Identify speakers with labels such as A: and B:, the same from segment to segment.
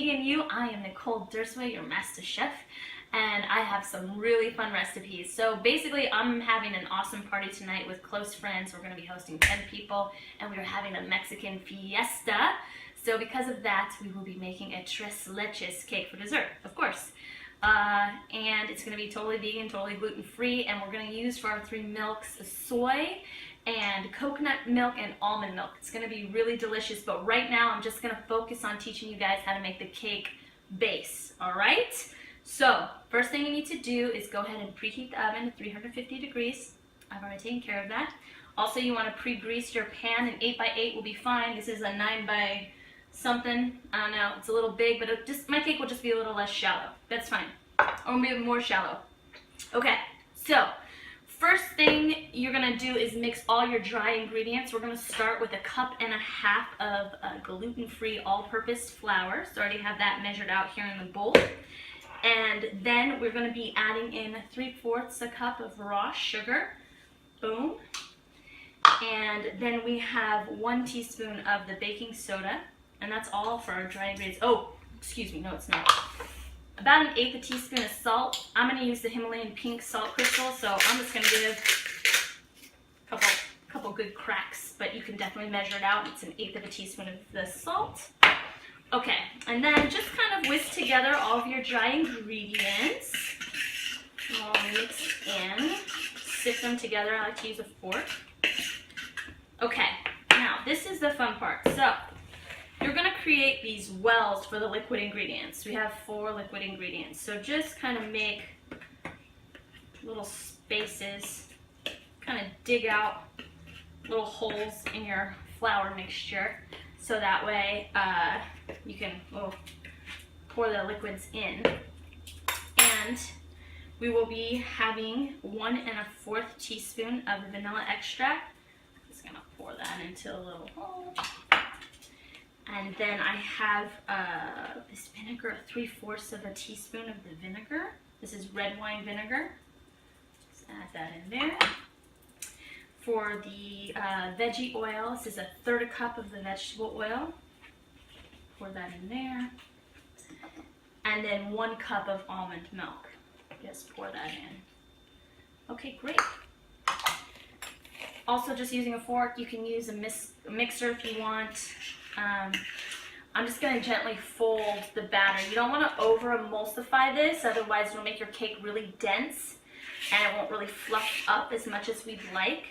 A: vegan you. I am Nicole Dursway, your master chef, and I have some really fun recipes. So basically, I'm having an awesome party tonight with close friends. We're going to be hosting 10 people, and we're having a Mexican fiesta. So because of that, we will be making a tres leches cake for dessert, of course. And it's going to be totally vegan, totally gluten-free, and we're going to use for our 3 milks soy and coconut milk and almond milk. It's going to be really delicious, but right now I'm just going to focus on teaching you guys how to make the cake base, all right? So first thing you need to do is go ahead and preheat the oven to 350 degrees. I've already taken care of that. Also, you want to pre-grease your pan. An 8x8 will be fine. This is a 9 by something. I don't know, it's a little big, but my cake will just be a little less shallow. That's fine. Or maybe more shallow. Okay, so first thing you're gonna do is mix all your dry ingredients. We're gonna start with 1.5 cups of gluten-free all-purpose flour. So I already have that measured out here in the bowl. And then we're gonna be adding in 3/4 cup of raw sugar. Boom. And then we have 1 teaspoon of the baking soda. And that's all for our dry ingredients. Oh, excuse me, no it's not. About 1/8 teaspoon of salt. I'm going to use the Himalayan pink salt crystal, so I'm just going to give a couple good cracks, but you can definitely measure it out. It's 1/8 teaspoon of the salt. Okay, and then just kind of whisk together all of your dry ingredients. All mixed in. Sift them together. I like to use a fork. Okay, now this is the fun part. So you're going to create these wells for the liquid ingredients. We have 4 liquid ingredients. So just kind of make little spaces, kind of dig out little holes in your flour mixture so that way you can pour the liquids in. And we will be having 1 1/4 teaspoon of vanilla extract. I'm just going to pour that into a little hole. And then I have this vinegar, 3/4 teaspoon of the vinegar. This is red wine vinegar. Just add that in there. For the veggie oil, this is 1/3 cup of the vegetable oil. Pour that in there. And then 1 cup of almond milk. Just pour that in. Okay, great. Also, just using a fork, you can use a mixer if you want. I'm just going to gently fold the batter. You don't want to over emulsify this, otherwise it'll make your cake really dense and it won't really fluff up as much as we'd like.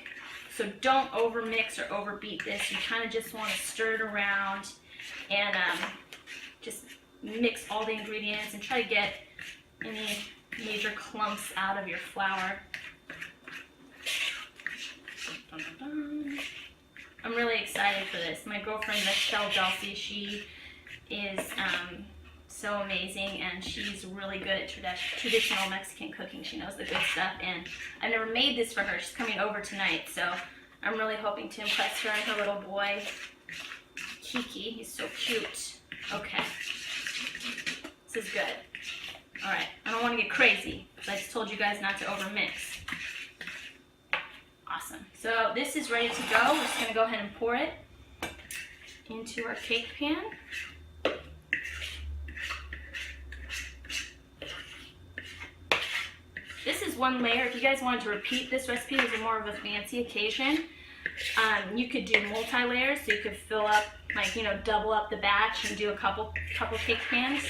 A: So don't over mix or over beat this. You kind of just want to stir it around and just mix all the ingredients and try to get any major clumps out of your flour. Dun, dun, dun. I'm really excited for this. My girlfriend, Michelle Delsey, she is so amazing, and she's really good at traditional Mexican cooking. She knows the good stuff, and I've never made this for her. She's coming over tonight, so I'm really hoping to impress her and her little boy, Kiki. He's so cute. Okay. This is good. All right. I don't want to get crazy, because I just told you guys not to overmix. Awesome. So this is ready to go. We're just going to go ahead and pour it into our cake pan. This is 1 layer. If you guys wanted to repeat this recipe, this is more of a fancy occasion. You could do multi-layers, so you could fill up, like, you know, double up the batch and do a couple cake pans.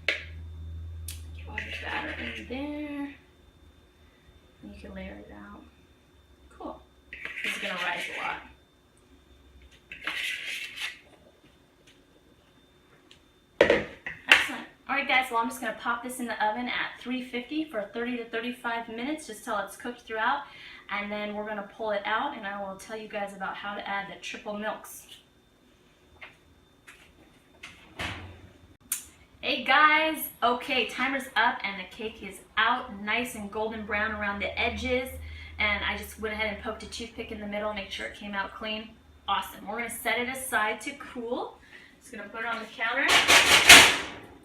A: Get all your batter in there. And you can layer it out. Cool. This is going to rise a lot. Excellent. Alright guys, well I'm just going to pop this in the oven at 350 for 30 to 35 minutes just till it's cooked throughout. And then we're going to pull it out and I will tell you guys about how to add the triple milks. Hey guys! Okay, timer's up and the cake is out nice and golden brown around the edges. And I just went ahead and poked a toothpick in the middle, make sure it came out clean. Awesome. We're going to set it aside to cool. Just going to put it on the counter.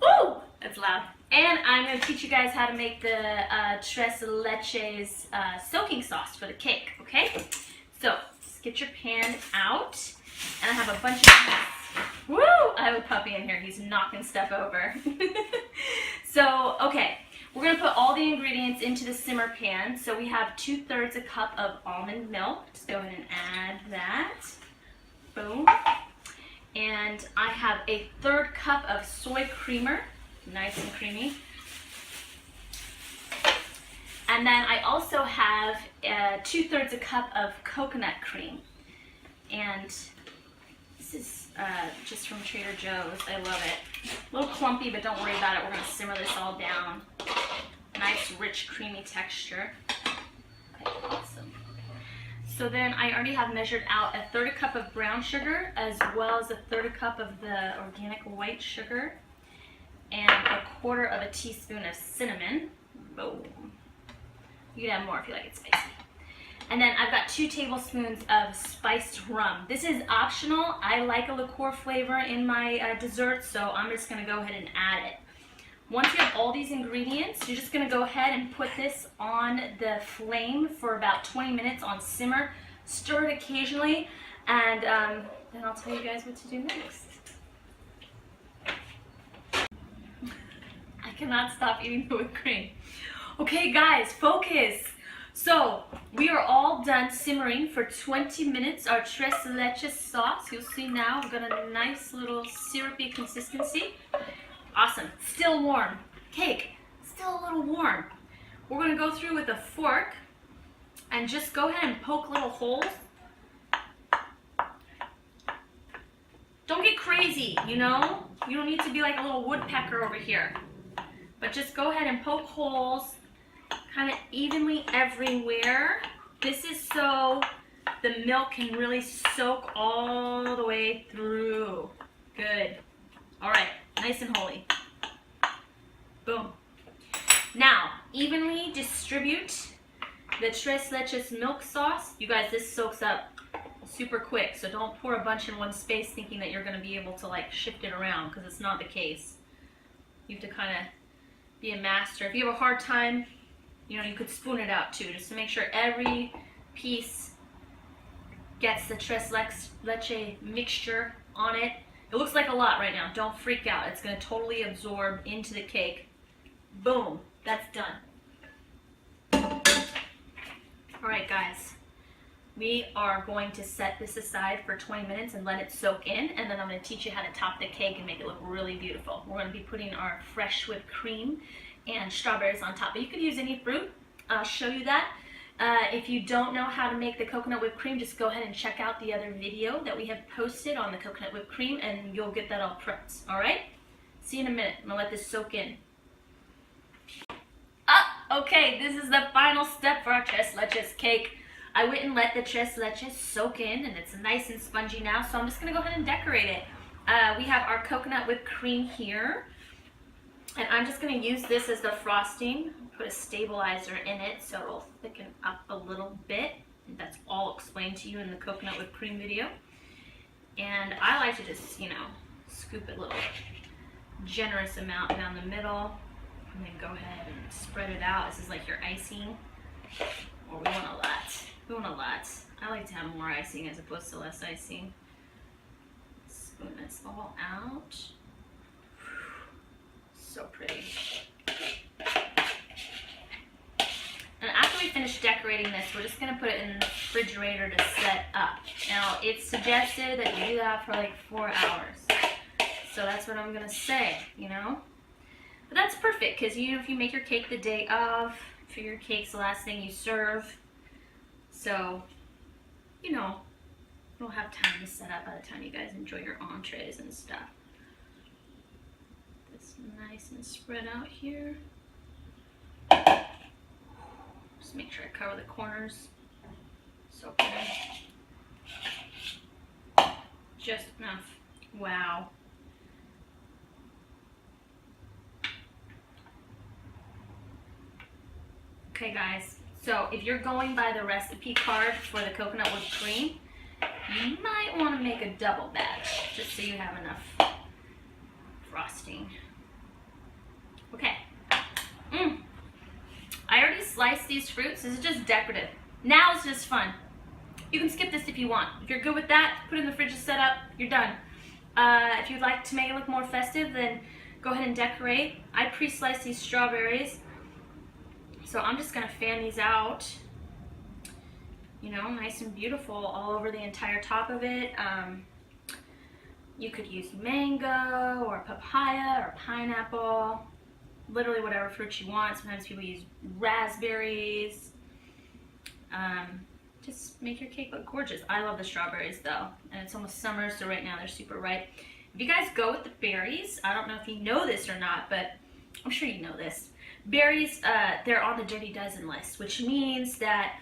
A: Ooh! That's loud. And I'm going to teach you guys how to make the tres leches soaking sauce for the cake, okay? So, just get your pan out. And I have a bunch of Woo! I have a puppy in here. He's knocking stuff over. So, okay. We're going to put all the ingredients into the simmer pan. So we have 2/3 a cup of almond milk. Just go ahead and add that. Boom. And I have a 1/3 cup of soy creamer. Nice and creamy. And then I also have 2/3 a cup of coconut cream. And this is just from Trader Joe's. I love it. A little clumpy, but don't worry about it. We're going to simmer this all down. Nice, rich, creamy texture. Okay, awesome. So then I already have measured out 1/3 cup of brown sugar, as well as 1/3 cup of the organic white sugar, and 1/4 teaspoon of cinnamon. Boom. You can add more if you like it spicy. And then I've got 2 tablespoons of spiced rum. This is optional. I like a liqueur flavor in my dessert, so I'm just going to go ahead and add it. Once you have all these ingredients, you're just going to go ahead and put this on the flame for about 20 minutes on simmer. Stir it occasionally, and then I'll tell you guys what to do next. I cannot stop eating the whipped cream. Okay guys, focus. So we are all done simmering for 20 minutes. Our tres leches sauce, you'll see now, we've got a nice little syrupy consistency. Awesome. Still warm. Cake, still a little warm. We're going to go through with a fork and just go ahead and poke little holes. Don't get crazy, you know? You don't need to be like a little woodpecker over here. But just go ahead and poke holes kind of evenly everywhere. This is so the milk can really soak all the way through. Good. All right, nice and holy. Boom. Now, evenly distribute the tres leches milk sauce. You guys, this soaks up super quick, so don't pour a bunch in one space thinking that you're going to be able to like shift it around, because it's not the case. You have to kind of be a master. If you have a hard time, you know, you could spoon it out too, just to make sure every piece gets the tres leche mixture on it. It looks like a lot right now. Don't freak out. It's going to totally absorb into the cake. Boom. That's done. All right, guys. We are going to set this aside for 20 minutes and let it soak in, and then I'm going to teach you how to top the cake and make it look really beautiful. We're going to be putting our fresh whipped cream and strawberries on top, but you could use any fruit. I'll show you that. If you don't know how to make the coconut whipped cream, just go ahead and check out the other video that we have posted on the coconut whipped cream, and you'll get that all prepped. All right? See you in a minute. I'm going to let this soak in. Okay, this is the final step for our tres leches cake. I went and let the tres leches soak in, and it's nice and spongy now, so I'm just going to go ahead and decorate it. We have our coconut whipped cream here, and I'm just going to use this as the frosting. Put a stabilizer in it so it'll thicken up a little bit. That's all explained to you in the coconut whipped cream video. And I like to just, you know, scoop a little generous amount down the middle, and then go ahead and spread it out. This is like your icing. Or we want a lot. We want a lot. I like to have more icing as opposed to less icing. Spoon this all out. So pretty. And after we finish decorating this, we're just going to put it in the refrigerator to set up. Now, it's suggested that you do that for like 4 hours. So that's what I'm going to say, you know. But that's perfect, because you know, if you make your cake the day of, for your cake's the last thing you serve. So, you know, you'll have time to set up by the time you guys enjoy your entrees and stuff. It's nice and spread out here. Just make sure I cover the corners. So good. Just enough. Wow. Okay guys, so if you're going by the recipe card for the coconut whipped cream, you might want to make a double batch just so you have enough frosting. Okay. I already sliced these fruits. This is just decorative. Now it's just fun. You can skip this if you want. If you're good with that, put it in the fridge to set up. You're done. If you'd like to make it look more festive, then go ahead and decorate. I pre-sliced these strawberries, so I'm just gonna fan these out, you know, nice and beautiful all over the entire top of it. You could use mango or papaya or pineapple, literally whatever fruit you want. Sometimes people use raspberries. Just make your cake look gorgeous. I love the strawberries though, and it's almost summer, so right now they're super ripe. If you guys go with the berries, I don't know if you know this or not, but I'm sure you know this. Berries, they're on the Dirty Dozen list, which means that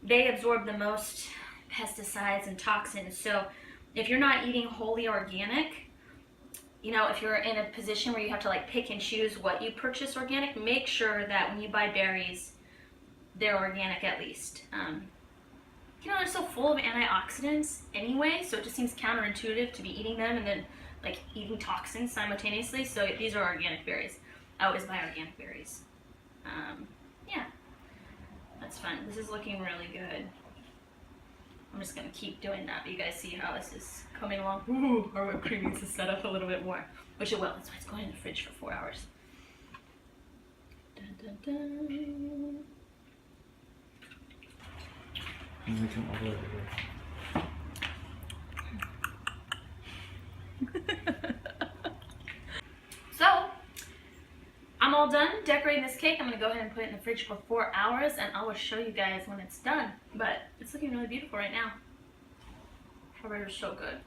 A: they absorb the most pesticides and toxins. So if you're not eating wholly organic, you know, if you're in a position where you have to like pick and choose what you purchase organic, make sure that when you buy berries, they're organic at least. You know, they're so full of antioxidants anyway, so it just seems counterintuitive to be eating them and then like eating toxins simultaneously. So these are organic berries. I always buy organic berries. Yeah, that's fun. This is looking really good. I'm just gonna keep doing that, but you guys see how this is coming along. Ooh, our whipped cream needs to set up a little bit more, which it will. That's why it's going in the fridge for 4 hours. Dun, dun, dun.
B: And we come all the way over here.
A: So, I'm all done decorating this cake. I'm gonna go ahead and put it in the fridge for 4 hours, and I will show you guys when it's done. But it's looking really beautiful right now. Strawberries are so good.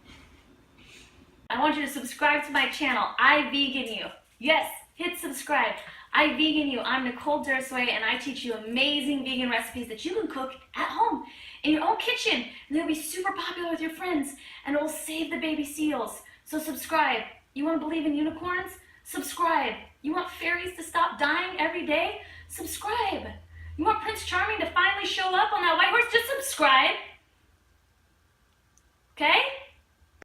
A: I want you to subscribe to my channel, I Vegan You. Yes, hit subscribe. I Vegan You. I'm Nicole Dursway, and I teach you amazing vegan recipes that you can cook at home in your own kitchen, and they'll be super popular with your friends, and it will save the baby seals. So subscribe. You want to believe in unicorns? Subscribe. You want fairies to stop dying every day? Subscribe. You want Prince Charming to finally show up on that white horse? Just subscribe. Okay?